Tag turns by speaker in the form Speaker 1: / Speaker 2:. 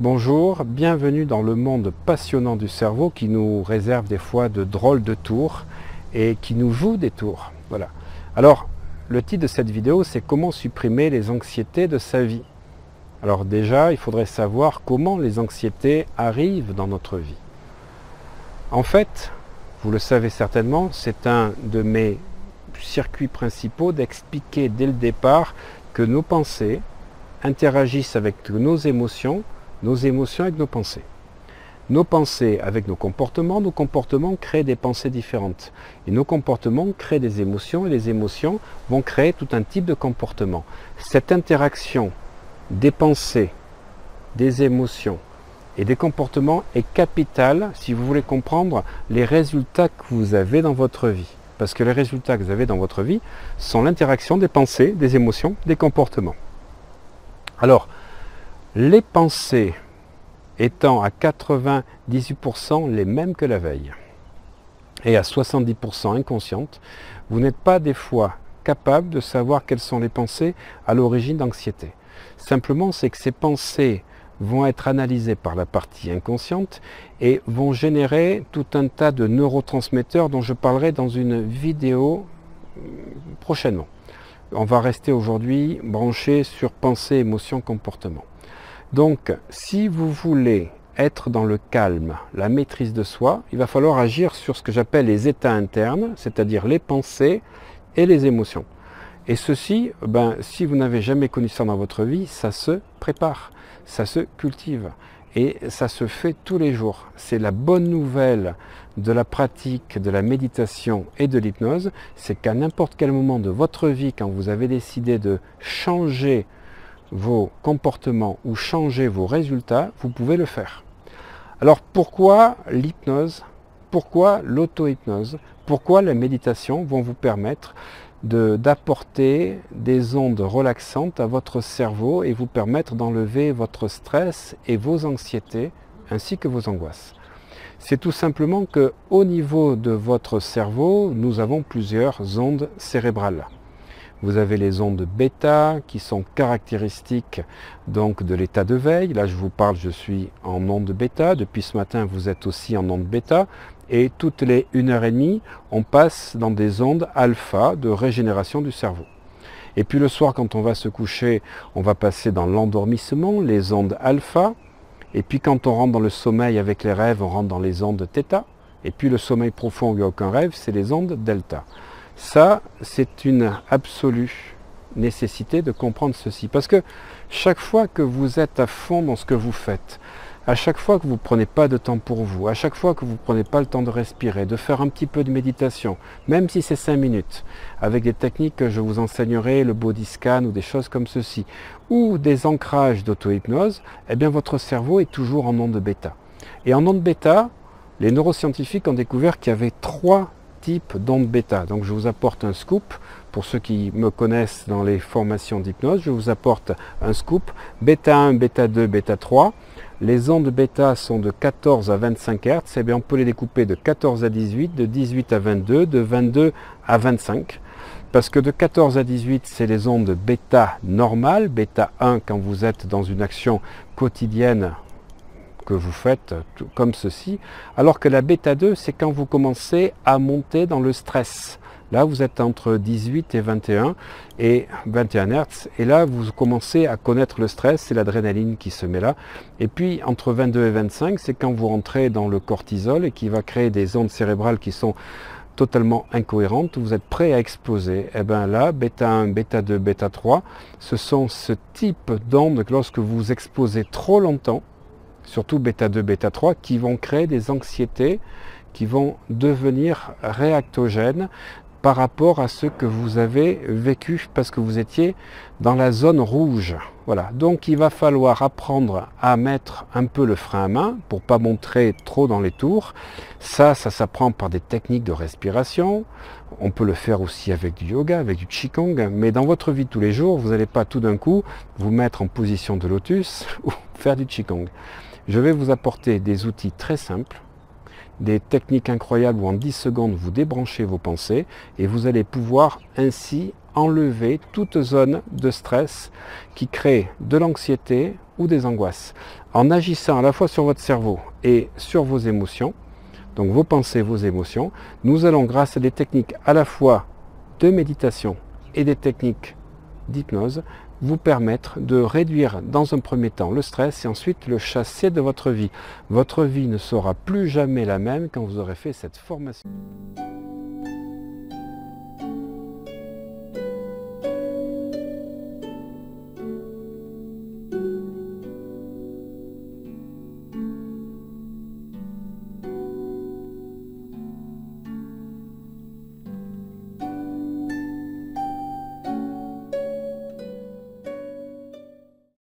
Speaker 1: Bonjour, bienvenue dans le monde passionnant du cerveau qui nous réserve des fois de drôles de tours et qui nous joue des tours. Voilà. Alors, le titre de cette vidéo, c'est comment supprimer les anxiétés de sa vie. Alors déjà, il faudrait savoir comment les anxiétés arrivent dans notre vie. En fait, vous le savez certainement, c'est un de mes circuits principaux d'expliquer dès le départ que nos pensées interagissent avec nos émotions avec nos pensées. Nos pensées avec nos comportements créent des pensées différentes. Et nos comportements créent des émotions et les émotions vont créer tout un type de comportement. Cette interaction des pensées, des émotions et des comportements est capitale si vous voulez comprendre les résultats que vous avez dans votre vie. Parce que les résultats que vous avez dans votre vie sont l'interaction des pensées, des émotions, des comportements. Alors, les pensées étant à 98% les mêmes que la veille et à 70% inconscientes, vous n'êtes pas des fois capable de savoir quelles sont les pensées à l'origine d'anxiété. Simplement, c'est que ces pensées vont être analysées par la partie inconsciente et vont générer tout un tas de neurotransmetteurs dont je parlerai dans une vidéo prochainement. On va rester aujourd'hui branché sur pensée, émotion, comportement. Donc, si vous voulez être dans le calme, la maîtrise de soi, il va falloir agir sur ce que j'appelle les états internes, c'est-à-dire les pensées et les émotions. Et ceci, si vous n'avez jamais connu ça dans votre vie, ça se prépare, ça se cultive et ça se fait tous les jours. C'est la bonne nouvelle de la pratique de la méditation et de l'hypnose, c'est qu'à n'importe quel moment de votre vie, quand vous avez décidé de changer vos comportements ou changer vos résultats, vous pouvez le faire. Alors pourquoi l'hypnose? Pourquoi l'auto-hypnose? Pourquoi la méditation vont vous permettre d'apporter des ondes relaxantes à votre cerveau et vous permettre d'enlever votre stress et vos anxiétés ainsi que vos angoisses? C'est tout simplement qu'au niveau de votre cerveau, nous avons plusieurs ondes cérébrales. Vous avez les ondes bêta qui sont caractéristiques donc de l'état de veille. Là je vous parle, je suis en onde bêta. Depuis ce matin, vous êtes aussi en onde bêta. Et toutes les 1h30, on passe dans des ondes alpha de régénération du cerveau. Et puis le soir, quand on va se coucher, on va passer dans l'endormissement, les ondes alpha. Et puis quand on rentre dans le sommeil avec les rêves, on rentre dans les ondes θ. Et puis le sommeil profond où il n'y a aucun rêve, c'est les ondes delta. Ça, c'est une absolue nécessité de comprendre ceci. Parce que chaque fois que vous êtes à fond dans ce que vous faites, à chaque fois que vous ne prenez pas de temps pour vous, à chaque fois que vous ne prenez pas le temps de respirer, de faire un petit peu de méditation, même si c'est 5 minutes, avec des techniques que je vous enseignerai, le body scan ou des choses comme ceci, ou des ancrages d'auto-hypnose, eh bien votre cerveau est toujours en onde bêta. Et en onde bêta, les neuroscientifiques ont découvert qu'il y avait 3 types d'ondes bêta. Donc je vous apporte un scoop. Pour ceux qui me connaissent dans les formations d'hypnose, je vous apporte un scoop. Bêta 1, bêta 2, bêta 3. Les ondes bêta sont de 14 à 25 Hz. Eh bien, on peut les découper de 14 à 18, de 18 à 22, de 22 à 25. Parce que de 14 à 18, c'est les ondes bêta normales. Bêta 1, quand vous êtes dans une action quotidienne que vous faites comme ceci, alors que la bêta 2, c'est quand vous commencez à monter dans le stress. Là, vous êtes entre 18 et 21 Hz, et là, vous commencez à connaître le stress, c'est l'adrénaline qui se met là. Et puis, entre 22 et 25, c'est quand vous rentrez dans le cortisol et qui va créer des ondes cérébrales qui sont totalement incohérentes, vous êtes prêt à exploser. Et bien là, bêta 1, bêta 2, bêta 3, ce sont ce type d'ondes que lorsque vous exposez trop longtemps, surtout bêta 2, bêta 3, qui vont créer des anxiétés, qui vont devenir réactogènes par rapport à ce que vous avez vécu parce que vous étiez dans la zone rouge. Voilà. Donc il va falloir apprendre à mettre un peu le frein à main pour ne pas montrer trop dans les tours. Ça s'apprend par des techniques de respiration. On peut le faire aussi avec du yoga, avec du qigong, mais dans votre vie de tous les jours, vous n'allez pas tout d'un coup vous mettre en position de lotus ou faire du qigong. Je vais vous apporter des outils très simples, des techniques incroyables où en 10 secondes vous débranchez vos pensées et vous allez pouvoir ainsi enlever toute zone de stress qui crée de l'anxiété ou des angoisses. En agissant à la fois sur votre cerveau et sur vos émotions, donc vos pensées, vos émotions, nous allons, grâce à des techniques à la fois de méditation et des techniques d'hypnose, vous permettre de réduire dans un premier temps le stress et ensuite le chasser de votre vie. Votre vie ne sera plus jamais la même quand vous aurez fait cette formation.